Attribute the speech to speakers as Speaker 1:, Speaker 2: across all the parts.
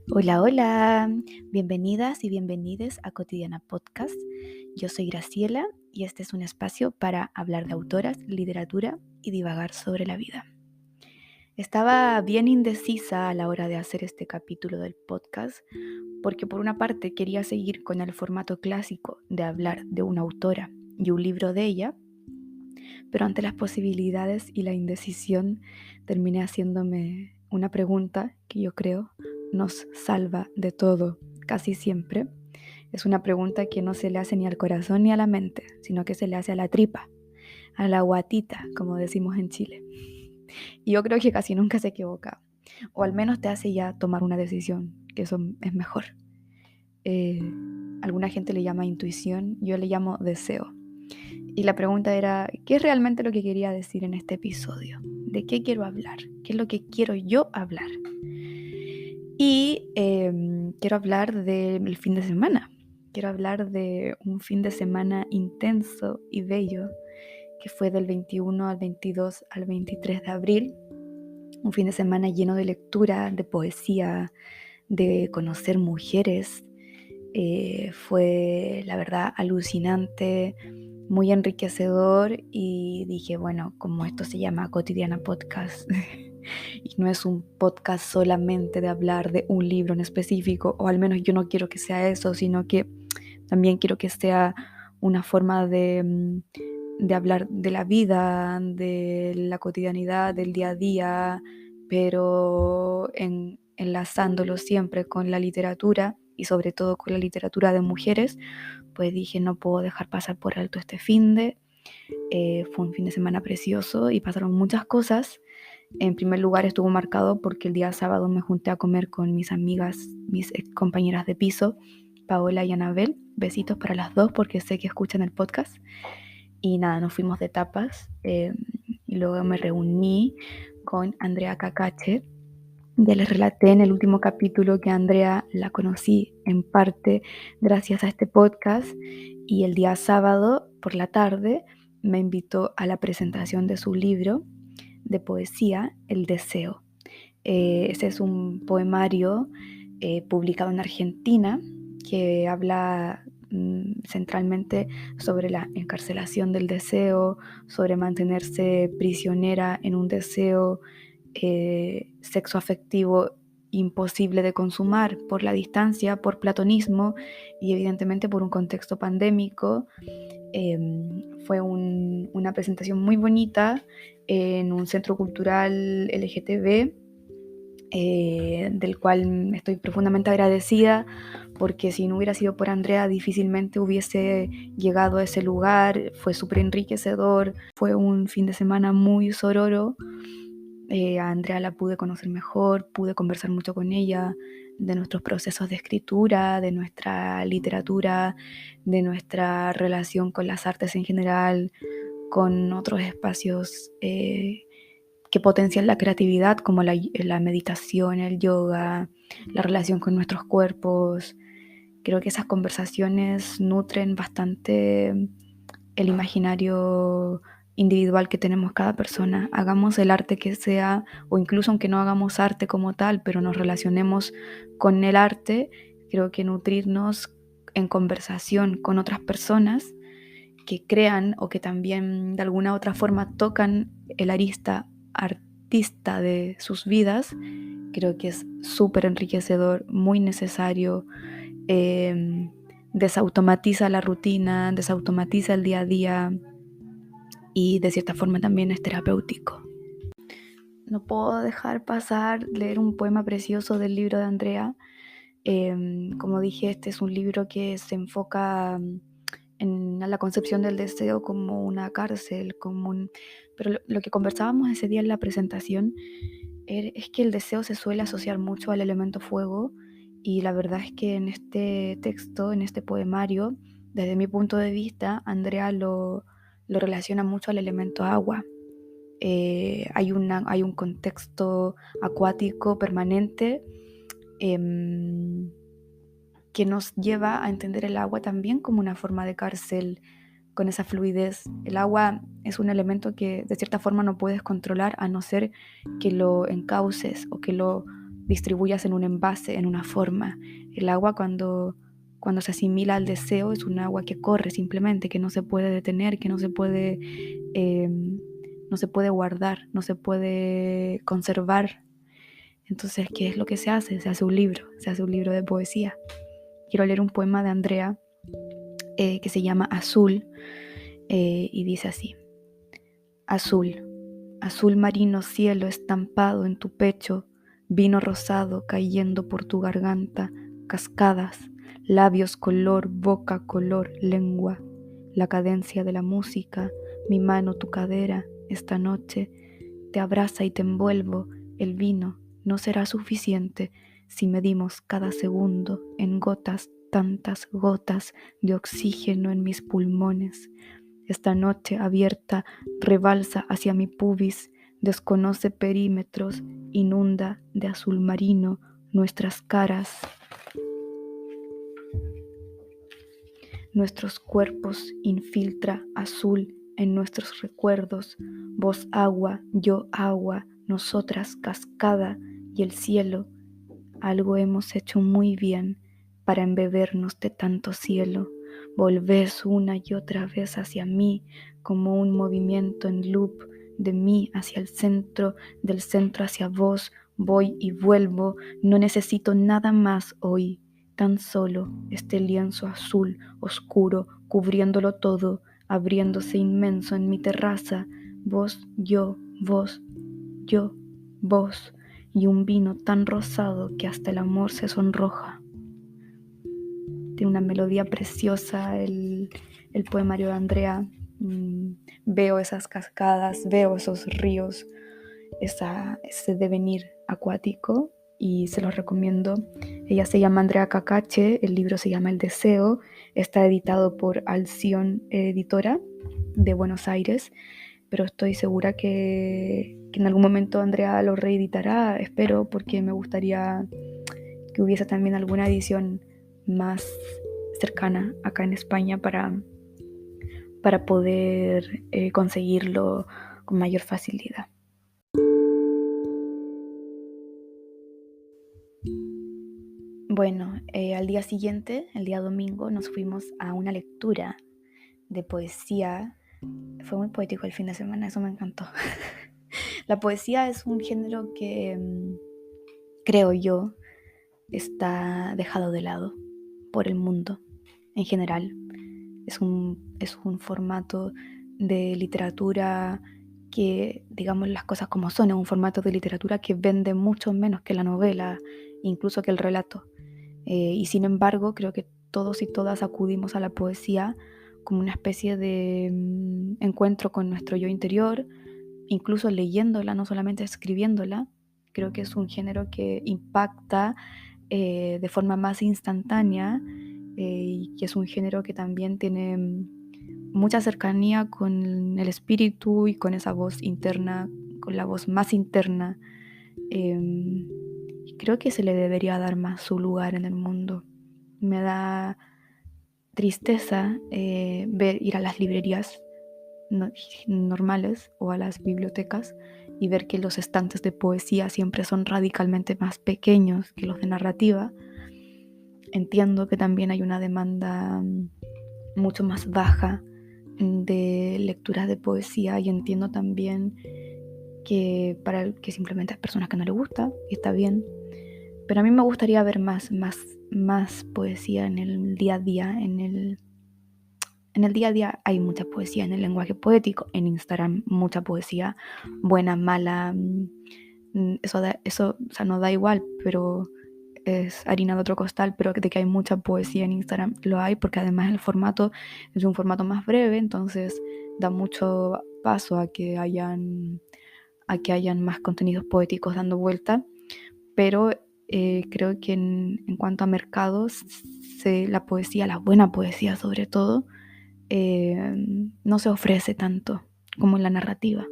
Speaker 1: Hola, hola, bienvenidas y bienvenides a Cotidiana Podcast. Yo soy Graciela y este es un espacio para hablar de autoras, literatura y divagar sobre la vida. Estaba bien indecisa a la hora de hacer este capítulo del podcast porque por una parte quería seguir con el formato clásico de hablar de una autora y un libro de ella, pero ante las posibilidades y la indecisión terminé haciéndome una pregunta que yo creo nos salva de todo casi siempre. Es una pregunta que no se le hace ni al corazón ni a la mente, sino que se le hace a la tripa, a la guatita, como decimos en Chile. Y yo creo que casi nunca se equivoca, o al menos te hace ya tomar una decisión, que eso es mejor. Eh, Alguna gente le llama intuición, yo le llamo deseo. Y la pregunta era, ¿qué es realmente lo que quería decir en este episodio? ¿De qué quiero hablar? ¿Qué es lo que quiero yo hablar? Y quiero hablar del fin de semana. Quiero hablar de un fin de semana intenso y bello que fue del 21 al 22 al 23 de abril. Un fin de semana lleno de lectura, de poesía, de conocer mujeres. Fue, la verdad, alucinante, muy enriquecedor y dije, bueno, como esto se llama Cotidiana Podcast y no es un podcast solamente de hablar de un libro en específico, o al menos yo no quiero que sea eso, sino que también quiero que sea una forma de hablar de la vida, de la cotidianidad, del día a día, pero enlazándolo siempre con la literatura y sobre todo con la literatura de mujeres, pues dije no puedo dejar pasar por alto este finde. Fue un fin de semana precioso y pasaron muchas cosas. En primer lugar estuvo marcado porque el día sábado me junté a comer con mis amigas, mis compañeras de piso, Paola y Anabel. Besitos para las dos porque sé que escuchan el podcast. Y nada, nos fuimos de tapas y luego me reuní con Andrea Cacache. Ya les relaté en el último capítulo que Andrea la conocí en parte gracias a este podcast y el día sábado por la tarde me invitó a la presentación de su libro de poesía, El Deseo. Ese es un poemario publicado en Argentina que habla centralmente sobre la encarcelación del deseo, sobre mantenerse prisionera en un deseo sexoafectivo imposible de consumar por la distancia, por platonismo y evidentemente por un contexto pandémico. Fue una presentación muy bonita en un centro cultural LGTB, del cual estoy profundamente agradecida, porque si no hubiera sido por Andrea difícilmente hubiese llegado a ese lugar. Fue súper enriquecedor, fue un fin de semana muy sororo. A Andrea la pude conocer mejor, pude conversar mucho con ella de nuestros procesos de escritura, de nuestra literatura, de nuestra relación con las artes en general, con otros espacios que potencian la creatividad, como la meditación, el yoga, la relación con nuestros cuerpos. Creo que esas conversaciones nutren bastante el imaginario individual que tenemos cada persona. Hagamos el arte que sea, o incluso aunque no hagamos arte como tal, pero nos relacionemos con el arte, creo que nutrirnos en conversación con otras personas que crean o que también de alguna u otra forma tocan el arista artista de sus vidas, creo que es súper enriquecedor, muy necesario. eh, Desautomatiza la rutina, desautomatiza el día a día y de cierta forma también es terapéutico. No puedo dejar pasar leer un poema precioso del libro de Andrea. Como dije, este es un libro que se enfoca en la concepción del deseo como una cárcel, pero lo que conversábamos ese día en la presentación es que el deseo se suele asociar mucho al elemento fuego y la verdad es que en este texto, en este poemario, desde mi punto de vista, Andrea lo relaciona mucho al elemento agua. Hay un contexto acuático permanente eh, que nos lleva a entender el agua también como una forma de cárcel, con esa fluidez. El agua es un elemento que de cierta forma no puedes controlar a no ser que lo encauces o que lo distribuyas en un envase, en una forma. El agua cuando se asimila al deseo es un agua que corre simplemente, que no se puede detener, que no se puede guardar, no se puede conservar. Entonces, ¿qué es lo que se hace? Se hace un libro de poesía. Quiero leer un poema de Andrea que se llama Azul y dice así: Azul, azul marino cielo estampado en tu pecho, vino rosado cayendo por tu garganta, cascadas, labios color, boca color, lengua, la cadencia de la música, mi mano tu cadera, esta noche te abraza y te envuelvo, el vino no será suficiente si medimos cada segundo en gotas, tantas gotas de oxígeno en mis pulmones. Esta noche abierta rebalsa hacia mi pubis, desconoce perímetros, inunda de azul marino nuestras caras, nuestros cuerpos, infiltra azul en nuestros recuerdos, vos agua, yo agua, nosotras cascada y el cielo. Algo hemos hecho muy bien para embebernos de tanto cielo. Volvés una y otra vez hacia mí como un movimiento en loop, de mí hacia el centro, del centro hacia vos, voy y vuelvo, no necesito nada más hoy, tan solo este lienzo azul, oscuro, cubriéndolo todo, abriéndose inmenso en mi terraza, vos, yo, vos, yo, vos, y un vino tan rosado que hasta el amor se sonroja. Tiene una melodía preciosa el poemario de Andrea. Veo esas cascadas, veo esos ríos, ese devenir acuático y se los recomiendo. Ella se llama Andrea Cacache, el libro se llama El Deseo, está editado por Alción Editora de Buenos Aires, pero estoy segura que en algún momento Andrea lo reeditará, espero, porque me gustaría que hubiese también alguna edición más cercana acá en España para poder conseguirlo con mayor facilidad. Bueno, al día siguiente, el día domingo, nos fuimos a una lectura de poesía. Fue muy poético el fin de semana, eso me encantó. La poesía es un género que, creo yo, está dejado de lado por el mundo en general. Es un formato de literatura que, digamos las cosas como son, es un formato de literatura que vende mucho menos que la novela, incluso que el relato. Y sin embargo, creo que todos y todas acudimos a la poesía como una especie de encuentro con nuestro yo interior, incluso leyéndola, no solamente escribiéndola. Creo que es un género que impacta de forma más instantánea y que es un género que también tiene mucha cercanía con el espíritu y con esa voz interna, con la voz más interna. Creo que se le debería dar más su lugar en el mundo. Me da tristeza ir a las librerías normales o a las bibliotecas y ver que los estantes de poesía siempre son radicalmente más pequeños que los de narrativa. Entiendo que también hay una demanda mucho más baja de lecturas de poesía y entiendo también que simplemente hay personas que no les gusta y está bien, pero a mí me gustaría ver más poesía en el día a día. En el día a día hay mucha poesía en el lenguaje poético, en Instagram mucha poesía, buena, mala, eso, o sea, no da igual, pero es harina de otro costal, pero de que hay mucha poesía en Instagram, lo hay, porque además el formato es un formato más breve, entonces da mucho paso a que hayan más contenidos poéticos dando vuelta, pero creo que en cuanto a mercados, la poesía, la buena poesía sobre todo, no se ofrece tanto como en la narrativa.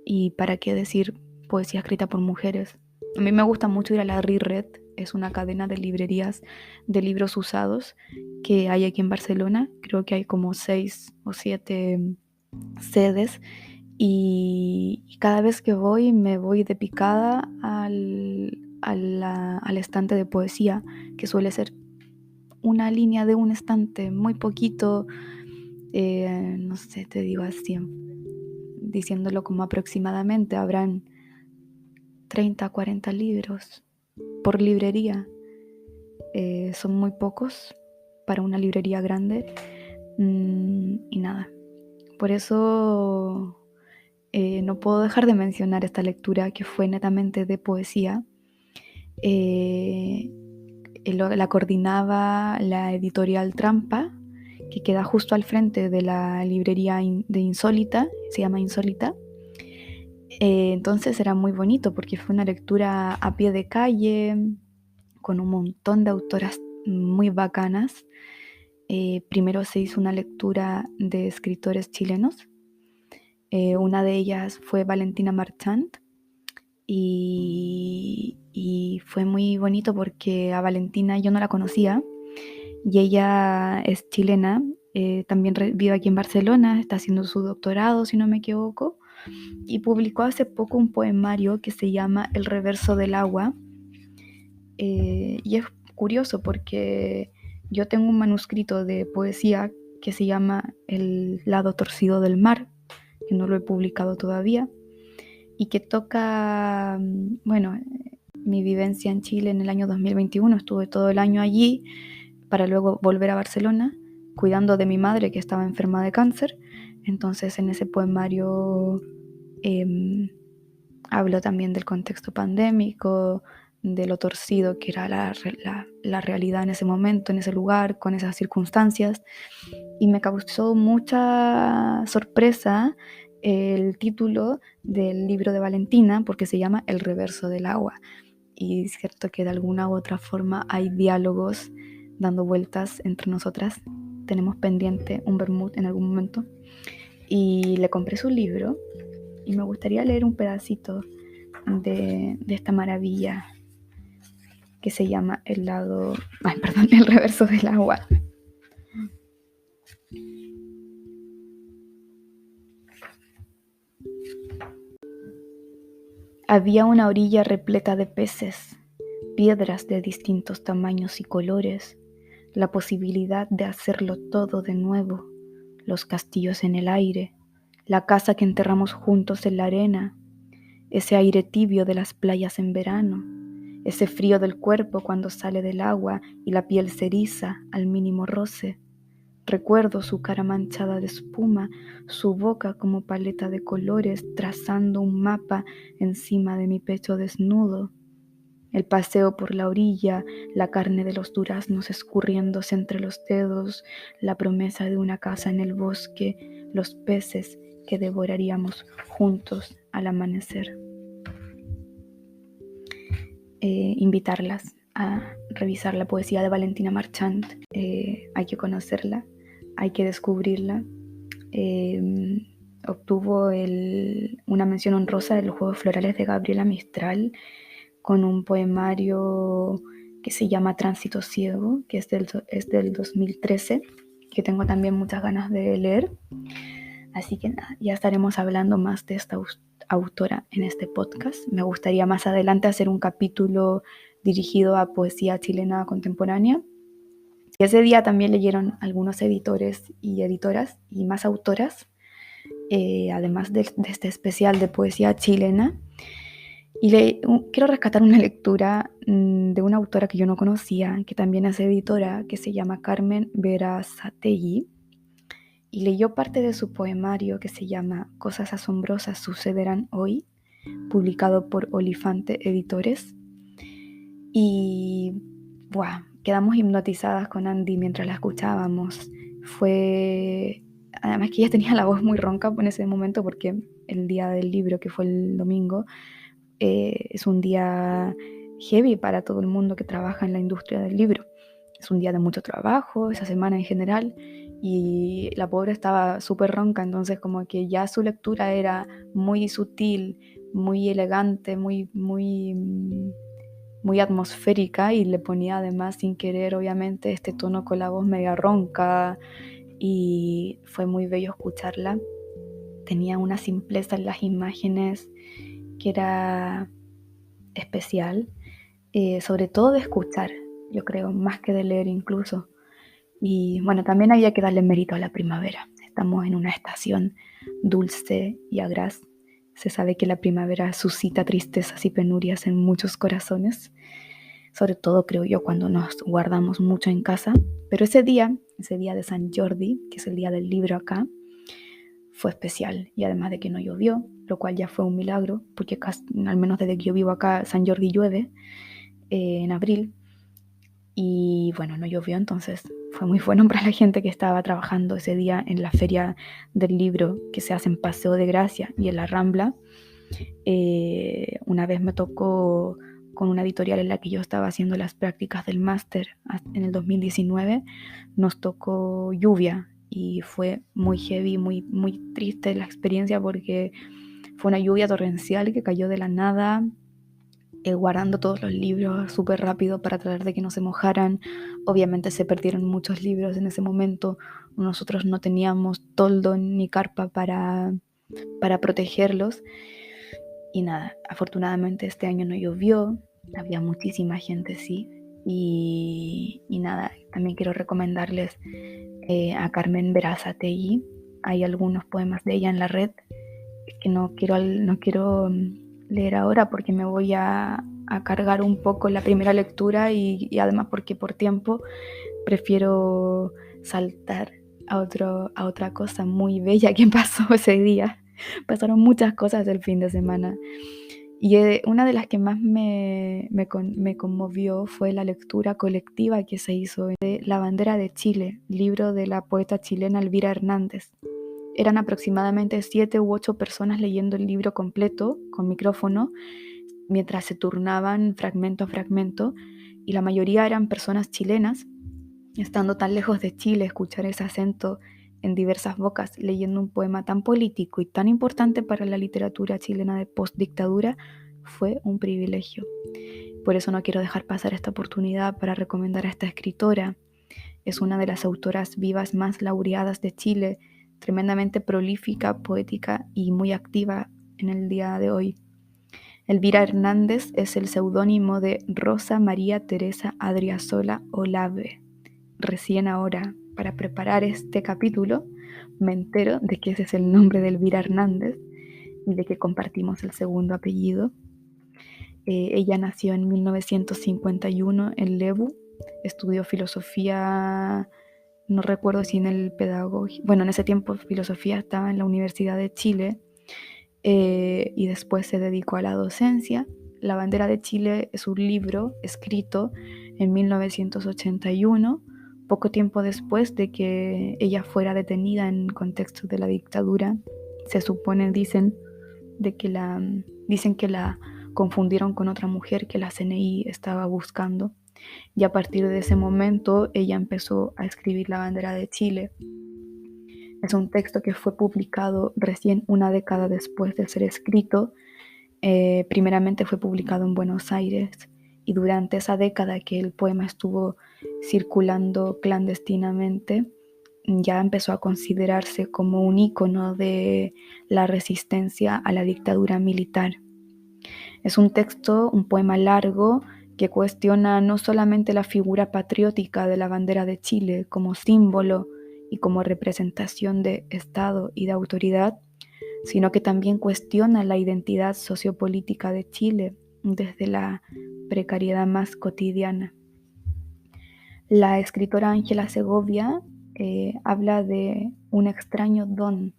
Speaker 1: Y para qué decir poesía escrita por mujeres. A mí me gusta mucho ir a la Reread, es una cadena de librerías de libros usados que hay aquí en Barcelona. Creo que hay como 6 o 7 sedes y cada vez que voy me voy de picada al estante de poesía, que suele ser una línea de un estante, muy poquito, no sé, te digo así, diciéndolo como aproximadamente, habrán 30, 40 libros por librería. Son muy pocos para una librería grande. Y nada, por eso no puedo dejar de mencionar esta lectura que fue netamente de poesía. La coordinaba la editorial Trampa, que queda justo al frente de la librería de Insólita, se llama Insólita. Entonces era muy bonito porque fue una lectura a pie de calle, con un montón de autoras muy bacanas. Primero se hizo una lectura de escritores chilenos. Una de ellas fue Valentina Marchant, y fue muy bonito porque a Valentina yo no la conocía y ella es chilena, también vive aquí en Barcelona, está haciendo su doctorado si no me equivoco, y publicó hace poco un poemario que se llama El reverso del agua. Y es curioso porque yo tengo un manuscrito de poesía que se llama El lado torcido del mar, que no lo he publicado todavía, y que toca, bueno, mi vivencia en Chile en el año 2021. Estuve todo el año allí para luego volver a Barcelona cuidando de mi madre que estaba enferma de cáncer. Entonces en ese poemario hablo también del contexto pandémico, de lo torcido que era la realidad en ese momento, en ese lugar, con esas circunstancias. Y me causó mucha sorpresa el título del libro de Valentina, porque se llama El reverso del agua. Y es cierto que de alguna u otra forma hay diálogos dando vueltas entre nosotras. Tenemos pendiente un vermut en algún momento. Y le compré su libro y me gustaría leer un pedacito de esta maravilla que se llama El reverso del agua. Había una orilla repleta de peces, piedras de distintos tamaños y colores, la posibilidad de hacerlo todo de nuevo, los castillos en el aire, la casa que enterramos juntos en la arena, ese aire tibio de las playas en verano, ese frío del cuerpo cuando sale del agua y la piel se eriza al mínimo roce. Recuerdo su cara manchada de espuma, su boca como paleta de colores trazando un mapa encima de mi pecho desnudo. El paseo por la orilla, la carne de los duraznos escurriéndose entre los dedos, la promesa de una casa en el bosque, los peces que devoraríamos juntos al amanecer. Invitarlas a revisar la poesía de Valentina Marchant. Hay que conocerla, hay que descubrirla. Obtuvo una mención honrosa de los Juegos Florales de Gabriela Mistral con un poemario que se llama Tránsito Ciego, que es del 2013, que tengo también muchas ganas de leer. Así que nada, ya estaremos hablando más de esta autora en este podcast. Me gustaría más adelante hacer un capítulo dirigido a poesía chilena contemporánea. Y ese día también leyeron algunos editores y editoras y más autoras, además de este especial de poesía chilena. Y quiero rescatar una lectura de una autora que yo no conocía, que también es editora, que se llama Carmen Berazategui, y leyó parte de su poemario que se llama Cosas asombrosas sucederán hoy, publicado por Olifante Editores. Y quedamos hipnotizadas con Andy mientras la escuchábamos. Además que ella tenía la voz muy ronca en ese momento porque el día del libro, que fue el domingo, es un día heavy para todo el mundo que trabaja en la industria del libro. Es un día de mucho trabajo, esa semana en general, y la pobre estaba súper ronca, entonces como que ya su lectura era muy sutil, muy elegante, muy atmosférica, y le ponía además sin querer obviamente este tono con la voz media ronca, y fue muy bello escucharla. Tenía una simpleza en las imágenes que era especial. sobre todo de escuchar, yo creo, más que de leer incluso. Y bueno, también había que darle mérito a la primavera. Estamos en una estación dulce y agraz. Se sabe que la primavera suscita tristezas y penurias en muchos corazones, sobre todo creo yo cuando nos guardamos mucho en casa. Pero ese día de San Jordi, que es el día del libro acá, fue especial. Y además de que no llovió, lo cual ya fue un milagro, porque al menos desde que yo vivo acá, San Jordi llueve en abril. Y bueno, no llovió, entonces fue muy bueno para la gente que estaba trabajando ese día en la feria del libro que se hace en Paseo de Gracia y en la Rambla. Una vez me tocó con una editorial en la que yo estaba haciendo las prácticas del máster en el 2019, nos tocó lluvia y fue muy heavy, muy, muy triste la experiencia porque fue una lluvia torrencial que cayó de la nada, guardando todos los libros súper rápido para tratar de que no se mojaran. Obviamente se perdieron muchos libros en ese momento. Nosotros no teníamos toldo ni carpa para protegerlos. Y nada, afortunadamente este año no llovió. Había muchísima gente, sí. Y nada, también quiero recomendarles a Carmen Berazategui. Hay algunos poemas de ella en la red que no quiero leer ahora porque me voy a cargar un poco la primera lectura y además porque por tiempo prefiero saltar a otra cosa muy bella que pasó ese día. Pasaron muchas cosas el fin de semana y una de las que más me conmovió fue la lectura colectiva que se hizo de La bandera de Chile, libro de la poeta chilena Elvira Hernández. Eran aproximadamente 7 u 8 personas leyendo el libro completo con micrófono, mientras se turnaban fragmento a fragmento, y la mayoría eran personas chilenas. Estando tan lejos de Chile, escuchar ese acento en diversas bocas leyendo un poema tan político y tan importante para la literatura chilena de postdictadura fue un privilegio. Por eso no quiero dejar pasar esta oportunidad para recomendar a esta escritora. Es una de las autoras vivas más laureadas de Chile, tremendamente prolífica, poética y muy activa en el día de hoy. Elvira Hernández es el seudónimo de Rosa María Teresa Adriasola Olave. Recién ahora, para preparar este capítulo, me entero de que ese es el nombre de Elvira Hernández y de que compartimos el segundo apellido. Ella nació en 1951 en Lebu, estudió filosofía, no recuerdo si en el pedagógico, bueno, en ese tiempo filosofía estaba en la Universidad de Chile, y después se dedicó a la docencia. La bandera de Chile es un libro escrito en 1981, poco tiempo después de que ella fuera detenida en contexto de la dictadura. Se supone, dicen que la confundieron con otra mujer que la CNI estaba buscando. Y a partir de ese momento ella empezó a escribir La bandera de Chile. Es un texto que fue publicado recién una década después de ser escrito. Primeramente fue publicado en Buenos Aires y durante esa década que el poema estuvo circulando clandestinamente, ya empezó a considerarse como un ícono de la resistencia a la dictadura militar. Es un texto, un poema largo que cuestiona no solamente la figura patriótica de la bandera de Chile como símbolo y como representación de Estado y de autoridad, sino que también cuestiona la identidad sociopolítica de Chile desde la precariedad más cotidiana. La escritora Ángela Segovia habla de un extraño don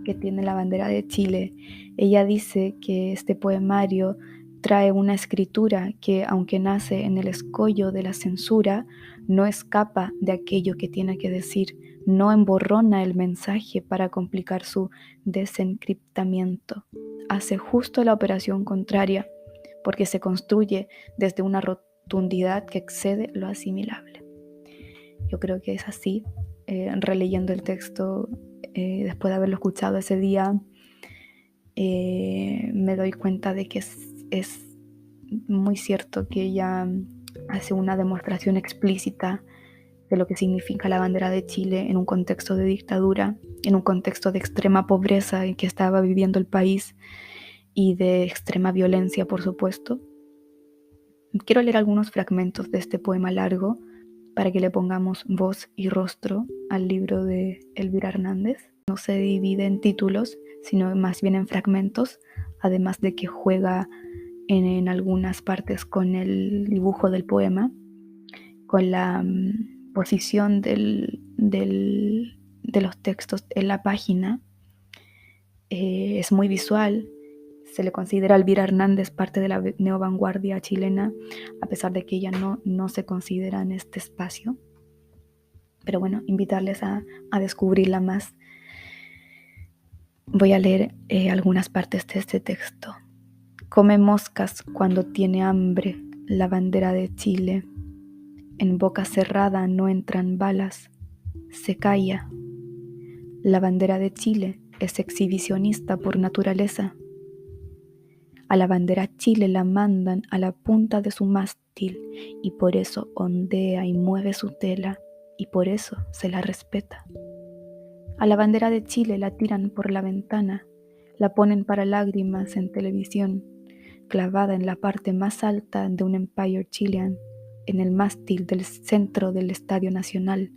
Speaker 1: que tiene la bandera de Chile. Ella dice que este poemario trae una escritura que, aunque nace en el escollo de la censura, no escapa de aquello que tiene que decir, no emborrona el mensaje para complicar su desencriptamiento. Hace justo la operación contraria, porque se construye desde una rotundidad que excede lo asimilable. Yo creo que es así, releyendo el texto, después de haberlo escuchado ese día, me doy cuenta de que es muy cierto que ella hace una demostración explícita de lo que significa la bandera de Chile en un contexto de dictadura, en un contexto de extrema pobreza en que estaba viviendo el país y de extrema violencia, por supuesto. Quiero leer algunos fragmentos de este poema largo para que le pongamos voz y rostro al libro de Elvira Hernández. No se divide en títulos, sino más bien en fragmentos, además de que juega en algunas partes con el dibujo del poema, con la posición de los textos en la página. Es muy visual. Se le considera a Elvira Hernández parte de la neovanguardia chilena, a pesar de que ella no se considera en este espacio. Pero bueno, invitarles a descubrirla más. Voy a leer algunas partes de este texto. Come moscas cuando tiene hambre la bandera de Chile. En boca cerrada no entran balas. Se calla. La bandera de Chile es exhibicionista por naturaleza. A la bandera Chile la mandan a la punta de su mástil y por eso ondea y mueve su tela y por eso se la respeta. A la bandera de Chile la tiran por la ventana, la ponen para lágrimas en televisión, clavada en la parte más alta de un Empire Chilean, en el mástil del centro del Estadio Nacional.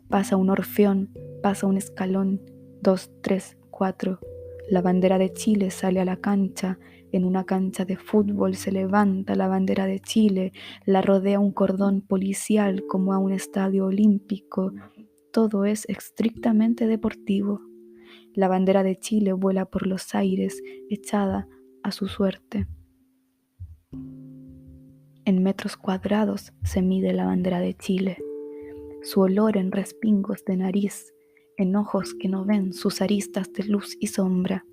Speaker 1: Pasa un orfeón, pasa un escalón, 2, 3, 4. La bandera de Chile sale a la cancha. En una cancha de fútbol se levanta la bandera de Chile, la rodea un cordón policial como a un estadio olímpico. Todo es estrictamente deportivo. La bandera de Chile vuela por los aires, echada a su suerte. En metros cuadrados se mide la bandera de Chile. Su olor en respingos de nariz, en ojos que no ven sus aristas de luz y sombra,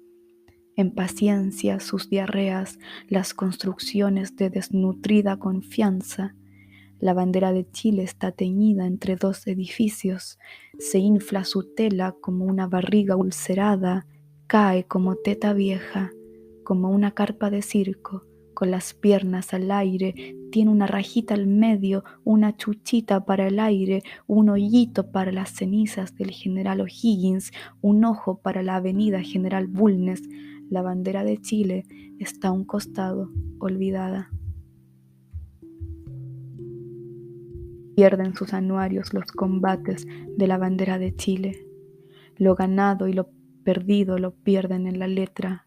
Speaker 1: en paciencia sus diarreas, las construcciones de desnutrida confianza. La bandera de Chile está teñida entre dos edificios, se infla su tela como una barriga ulcerada, cae como teta vieja, como una carpa de circo, con las piernas al aire, tiene una rajita al medio, una chuchita para el aire, un hoyito para las cenizas del general O'Higgins, un ojo para la avenida General Bulnes. La bandera de Chile está a un costado, olvidada. Pierden sus anuarios los combates de la bandera de Chile. Lo ganado y lo perdido lo pierden en la letra.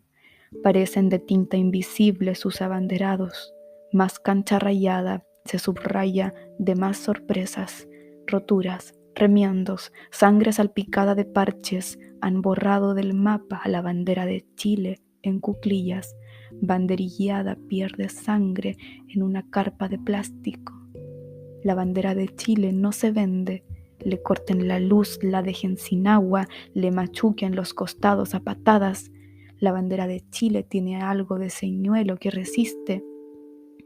Speaker 1: Parecen de tinta invisible sus abanderados. Más cancha rayada se subraya de más sorpresas, roturas, remiendos, sangre salpicada de parches han borrado del mapa a la bandera de Chile en cuclillas. Banderillada pierde sangre en una carpa de plástico. La bandera de Chile no se vende. Le corten la luz, la dejen sin agua, le machuquen los costados a patadas. La bandera de Chile tiene algo de señuelo que resiste.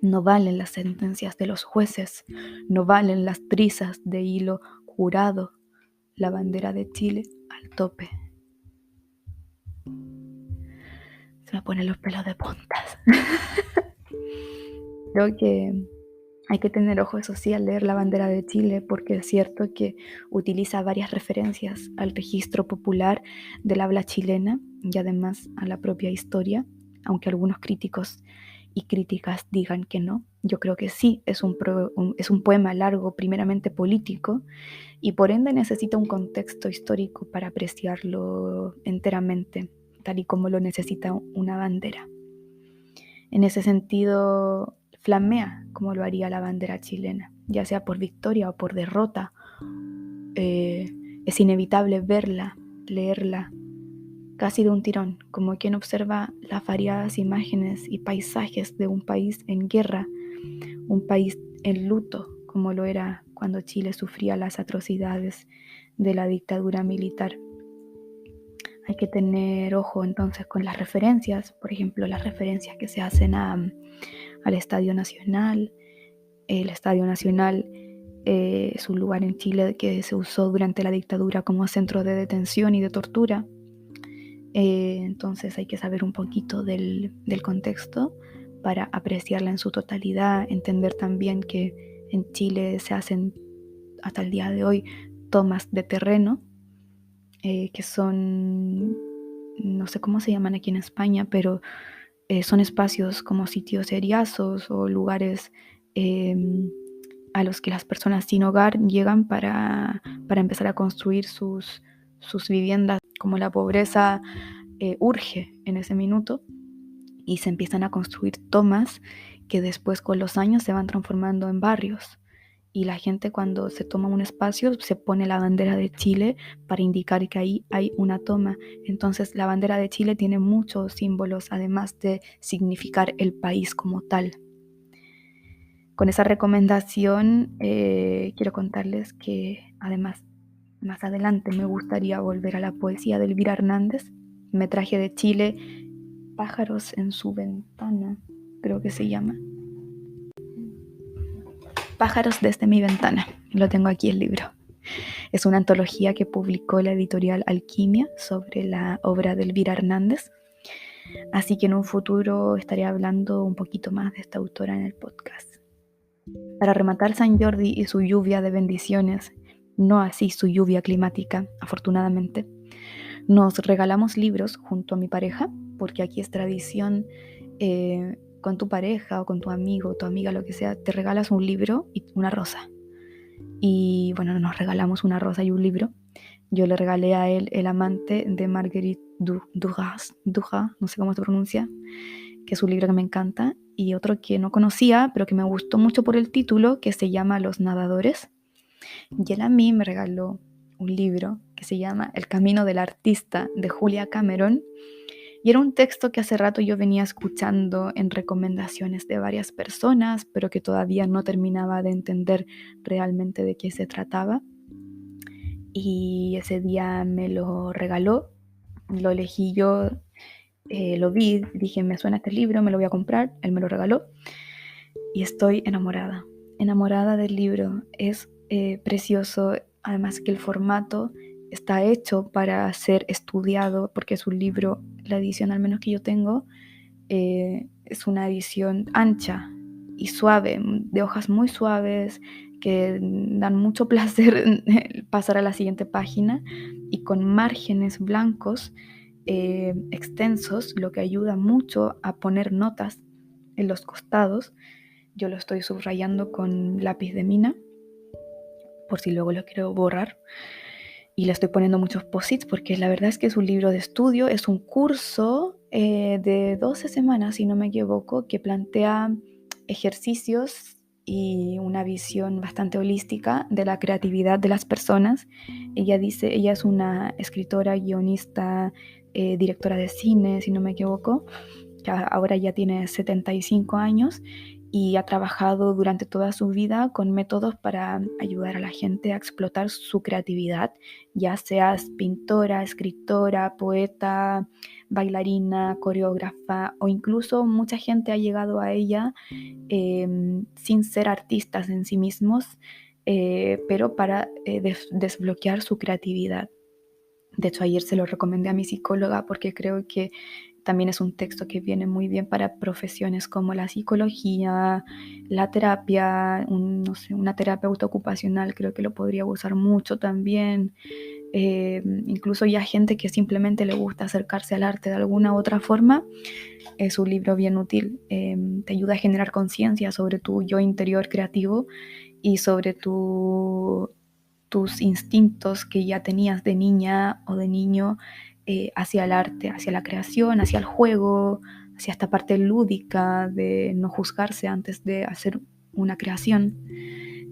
Speaker 1: No valen las sentencias de los jueces, no valen las trizas de hilo jurado. La bandera de Chile al tope. Se me ponen los pelos de puntas. Creo que hay que tener ojo, eso sí, al leer la bandera de Chile, porque es cierto que utiliza varias referencias al registro popular del habla chilena y además a la propia historia, aunque algunos críticos y críticas digan que no. Yo creo que sí, es un poema largo, primeramente político, y por ende necesita un contexto histórico para apreciarlo enteramente, tal y como lo necesita una bandera. En ese sentido, flamea como lo haría la bandera chilena, ya sea por victoria o por derrota. Es inevitable verla, leerla, casi de un tirón, como quien observa las variadas imágenes y paisajes de un país en guerra, un país en luto, como lo era cuando Chile sufría las atrocidades de la dictadura militar. Hay que tener ojo entonces con las referencias, por ejemplo, las referencias que se hacen al Estadio Nacional. El Estadio Nacional es un lugar en Chile que se usó durante la dictadura como centro de detención y de tortura. Entonces hay que saber un poquito del contexto para apreciarla en su totalidad, entender también que en Chile se hacen hasta el día de hoy tomas de terreno, que son, no sé cómo se llaman aquí en España, pero son espacios como sitios seriazos o lugares a los que las personas sin hogar llegan para empezar a construir sus viviendas. Como la pobreza urge en ese minuto, y se empiezan a construir tomas que después con los años se van transformando en barrios. Y la gente, cuando se toma un espacio, se pone la bandera de Chile para indicar que ahí hay una toma. Entonces la bandera de Chile tiene muchos símbolos, además de significar el país como tal. Con esa recomendación quiero contarles que además más adelante me gustaría volver a la poesía de Elvira Hernández. Me traje de Chile Pájaros en su ventana, creo que se llama. Pájaros desde mi ventana. Lo tengo aquí el libro. Es una antología que publicó la editorial Alquimia sobre la obra de Elvira Hernández. Así que en un futuro estaré hablando un poquito más de esta autora en el podcast. Para rematar San Jordi y su lluvia de bendiciones, no así su lluvia climática, afortunadamente, nos regalamos libros junto a mi pareja, porque aquí es tradición, con tu pareja o con tu amigo, tu amiga, lo que sea, te regalas un libro y una rosa. Y bueno, nos regalamos una rosa y un libro. Yo le regalé a él El amante de Marguerite Duras, no sé cómo se pronuncia, que es un libro que me encanta, y otro que no conocía, pero que me gustó mucho por el título, que se llama Los nadadores. Y él a mí me regaló un libro que se llama El camino del artista, de Julia Cameron, y era un texto que hace rato yo venía escuchando en recomendaciones de varias personas, pero que todavía no terminaba de entender realmente de qué se trataba. Y ese día me lo regaló, lo elegí yo, lo vi, dije, me suena este libro, me lo voy a comprar, él me lo regaló y estoy enamorada del libro. Es precioso, además que el formato está hecho para ser estudiado, porque es un libro, la edición al menos que yo tengo, es una edición ancha y suave, de hojas muy suaves, que dan mucho placer pasar a la siguiente página, y con márgenes blancos extensos, lo que ayuda mucho a poner notas en los costados. Yo lo estoy subrayando con lápiz de mina, por si luego lo quiero borrar. Y le estoy poniendo muchos post-its porque la verdad es que es un libro de estudio, es un curso de 12 semanas, si no me equivoco, que plantea ejercicios y una visión bastante holística de la creatividad de las personas. Ella es una escritora, guionista, directora de cine, si no me equivoco, que ahora ya tiene 75 años y ha trabajado durante toda su vida con métodos para ayudar a la gente a explotar su creatividad, ya seas pintora, escritora, poeta, bailarina, coreógrafa, o incluso mucha gente ha llegado a ella sin ser artistas en sí mismos, pero para desbloquear su creatividad. De hecho, ayer se lo recomendé a mi psicóloga porque creo que también es un texto que viene muy bien para profesiones como la psicología, la terapia, una terapeuta ocupacional, creo que lo podría usar mucho también. Incluso ya gente que simplemente le gusta acercarse al arte de alguna u otra forma, es un libro bien útil. Te ayuda a generar conciencia sobre tu yo interior creativo y sobre tus instintos que ya tenías de niña o de niño hacia el arte, hacia la creación, hacia el juego, hacia esta parte lúdica de no juzgarse antes de hacer una creación.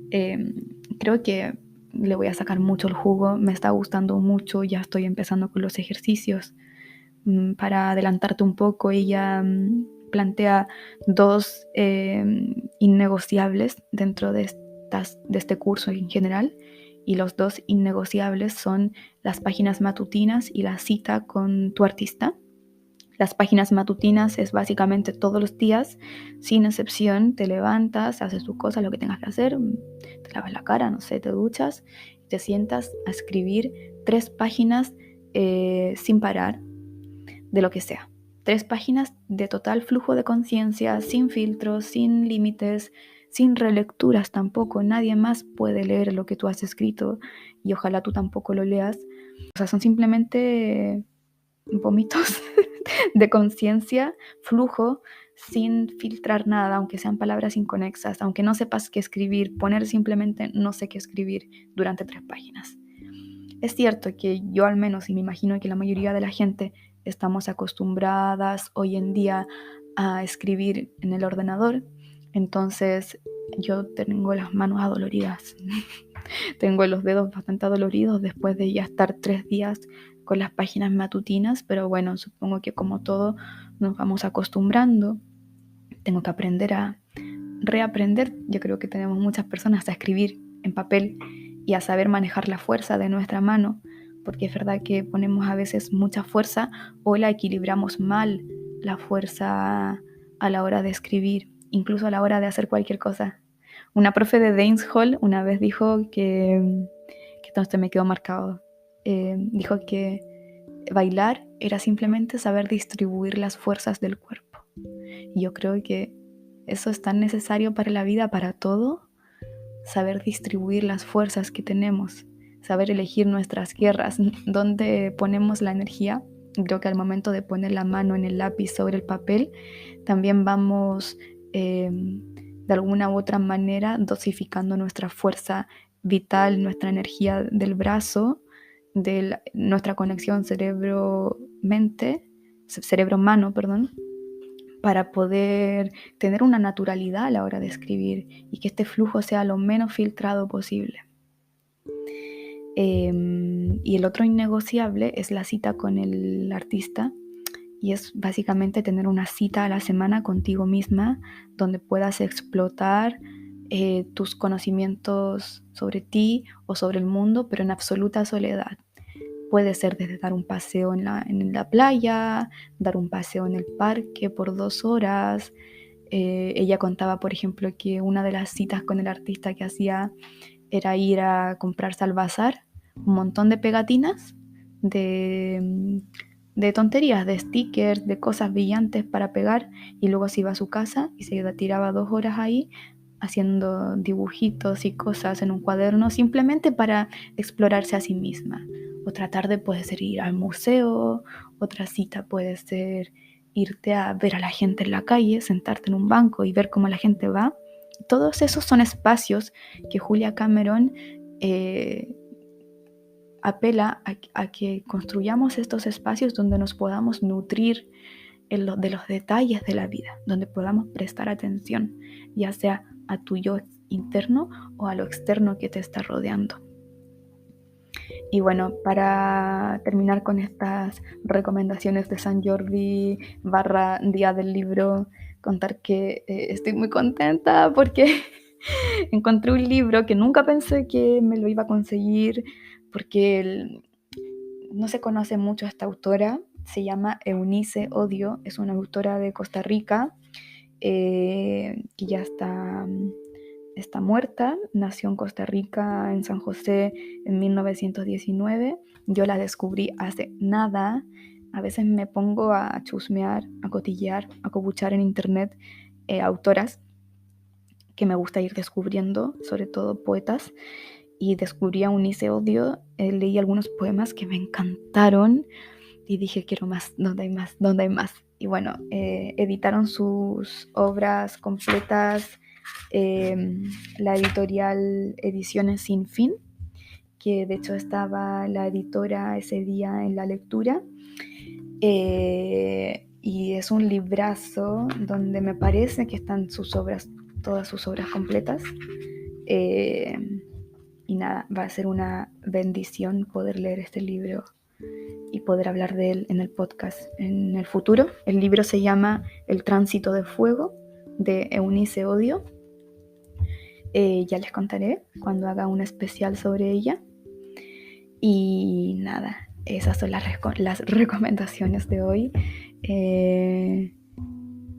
Speaker 1: Creo que le voy a sacar mucho el jugo, me está gustando mucho, ya estoy empezando con los ejercicios. Para adelantarte un poco, ella plantea dos innegociables dentro de este curso en general, y los dos innegociables son las páginas matutinas y la cita con tu artista. Las páginas matutinas es básicamente todos los días, sin excepción, te levantas, haces tus cosas, lo que tengas que hacer, te lavas la cara, no sé, te duchas, te sientas a escribir 3 páginas sin parar, de lo que sea. 3 páginas de total flujo de conciencia, sin filtros, sin límites, sin relecturas tampoco. Nadie más puede leer lo que tú has escrito y ojalá tú tampoco lo leas. O sea, son simplemente vómitos de conciencia, flujo, sin filtrar nada, aunque sean palabras inconexas, aunque no sepas qué escribir, poner simplemente no sé qué escribir durante 3 páginas. Es cierto que yo al menos, y me imagino que la mayoría de la gente, estamos acostumbradas hoy en día a escribir en el ordenador, entonces yo tengo las manos adoloridas. Tengo los dedos bastante adoloridos después de ya estar 3 días con las páginas matutinas, pero bueno, supongo que como todo nos vamos acostumbrando. Tengo que aprender a reaprender. Yo creo que tenemos muchas personas a escribir en papel y a saber manejar la fuerza de nuestra mano, porque es verdad que ponemos a veces mucha fuerza o la equilibramos mal, la fuerza a la hora de escribir, incluso a la hora de hacer cualquier cosa. Una profe de dancehall una vez dijo que esto me quedó marcado, dijo que bailar era simplemente saber distribuir las fuerzas del cuerpo. Y yo creo que eso es tan necesario para la vida, para todo, saber distribuir las fuerzas que tenemos, saber elegir nuestras guerras, dónde ponemos la energía. Creo que al momento de poner la mano en el lápiz sobre el papel, también vamos de alguna u otra manera dosificando nuestra fuerza vital, nuestra energía del brazo, de nuestra conexión cerebro-mente, cerebro-mano, perdón, para poder tener una naturalidad a la hora de escribir y que este flujo sea lo menos filtrado posible. Y el otro innegociable es la cita con el artista, y es básicamente tener una cita a la semana contigo misma donde puedas explotar tus conocimientos sobre ti o sobre el mundo, pero en absoluta soledad. Puede ser desde dar un paseo en la playa, dar un paseo en el parque por 2 horas. Ella contaba, por ejemplo, que una de las citas con el artista que hacía era ir a comprarse al bazar un montón de pegatinas, de tonterías, de stickers, de cosas brillantes para pegar, y luego se iba a su casa y se tiraba 2 horas ahí haciendo dibujitos y cosas en un cuaderno, simplemente para explorarse a sí misma. Otra tarde puede ser ir al museo, otra cita puede ser irte a ver a la gente en la calle, sentarte en un banco y ver cómo la gente va. Todos esos son espacios que Julia Cameron apela a que construyamos estos espacios donde nos podamos nutrir de los detalles de la vida, donde podamos prestar atención, ya sea a tu yo interno o a lo externo que te está rodeando. Y bueno, para terminar con estas recomendaciones de San Jordi / Día del Libro, contar que estoy muy contenta porque encontré un libro que nunca pensé que me lo iba a conseguir, porque no se conoce mucho a esta autora. Se llama Eunice Odio, es una autora de Costa Rica que ya está muerta. Nació en Costa Rica, en San José, en 1919. Yo la descubrí hace nada. A veces me pongo a chusmear, a cotillear, a copuchar en internet autoras que me gusta ir descubriendo, sobre todo poetas, y descubrí a Eunice Odio. Leí algunos poemas que me encantaron y dije, quiero más, ¿dónde hay más? ¿Dónde hay más? Y bueno, editaron sus obras completas la editorial Ediciones Sin Fin, que de hecho estaba la editora ese día en la lectura, y es un librazo donde me parece que están sus obras, todas sus obras completas, y nada, va a ser una bendición poder leer este libro y poder hablar de él en el podcast en el futuro. El libro se llama El Tránsito de Fuego, de Eunice Odio. Ya les contaré cuando haga un especial sobre ella. Y nada, esas son las recomendaciones de hoy.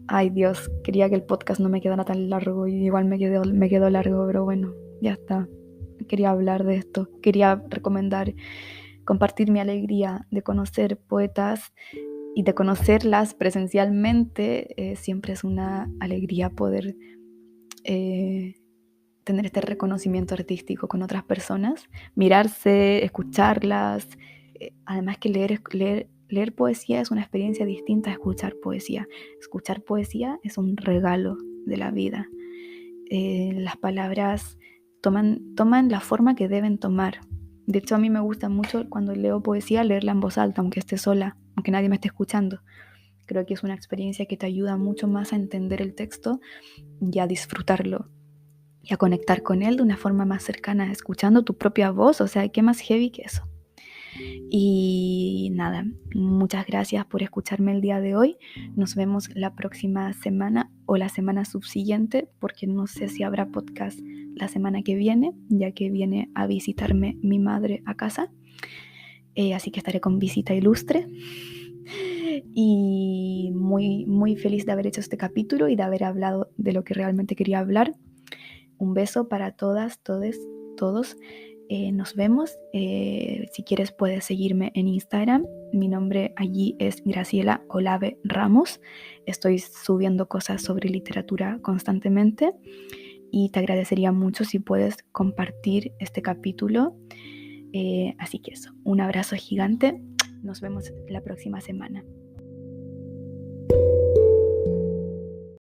Speaker 1: Ay Dios, quería que el podcast no me quedara tan largo y igual me quedó largo, pero bueno, ya está. Quería hablar de esto, quería recomendar, compartir mi alegría de conocer poetas y de conocerlas presencialmente. Siempre es una alegría poder tener este reconocimiento artístico con otras personas, mirarse, escucharlas. Además que leer leer poesía es una experiencia distinta a escuchar poesía. Escuchar poesía es un regalo de la vida. Las palabras toman la forma que deben tomar. De hecho, a mí me gusta mucho cuando leo poesía leerla en voz alta, aunque esté sola, aunque nadie me esté escuchando. Creo que es una experiencia que te ayuda mucho más a entender el texto y a disfrutarlo y a conectar con él de una forma más cercana, escuchando tu propia voz. O sea, ¿qué más heavy que eso? Y nada, muchas gracias por escucharme el día de hoy. Nos vemos la próxima semana o la semana subsiguiente, porque no sé si habrá podcast la semana que viene, ya que viene a visitarme mi madre a casa. Así que estaré con visita ilustre. Y muy, muy feliz de haber hecho este capítulo y de haber hablado de lo que realmente quería hablar. Un beso para todas, todos. Nos vemos. Si quieres puedes seguirme en Instagram. Mi nombre allí es Graciela Olave Ramos. Estoy subiendo cosas sobre literatura constantemente y te agradecería mucho si puedes compartir este capítulo. Así que eso, un abrazo gigante. Nos vemos la próxima semana.